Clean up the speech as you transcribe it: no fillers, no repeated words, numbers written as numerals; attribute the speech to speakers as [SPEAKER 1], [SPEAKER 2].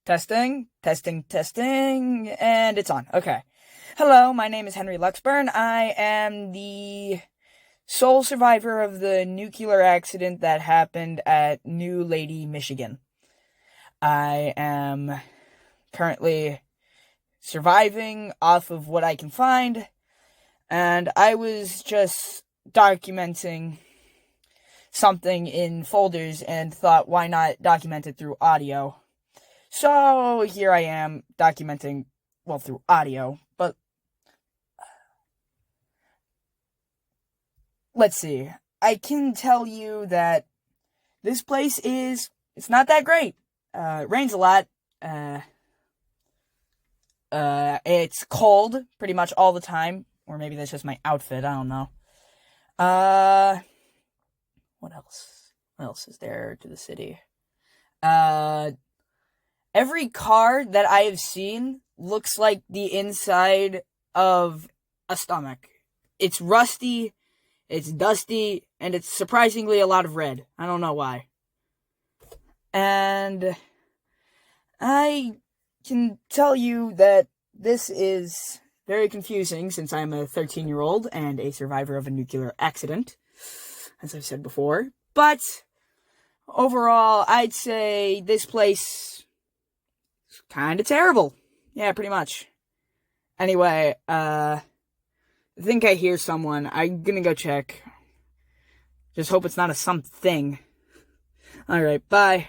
[SPEAKER 1] Testing, testing, testing, and it's on. Okay. Hello, my name is Henry Luxburn. I am the sole survivor of the nuclear accident that happened at New Lady, Michigan. I am currently surviving off of what I can find, and I was just documenting something in folders and thought, why not document it through audio? So here I am documenting, well, through audio, but let's see. I can tell you that this place it's not that great. It rains a lot. It's cold pretty much all the time, or maybe that's just my outfit, I don't know. Uh, what else? What else is there to the city? Every car that I have seen looks like the inside of a stomach. It's rusty, it's dusty, and it's surprisingly a lot of red. I don't know why. And I can tell you that this is very confusing since I'm a 13-year-old and a survivor of a nuclear accident, as I've said before. But overall, I'd say this place is kind of terrible. Yeah, pretty much. Anyway, I think I hear someone. I'm gonna go check. Just hope it's not a something. Alright, bye.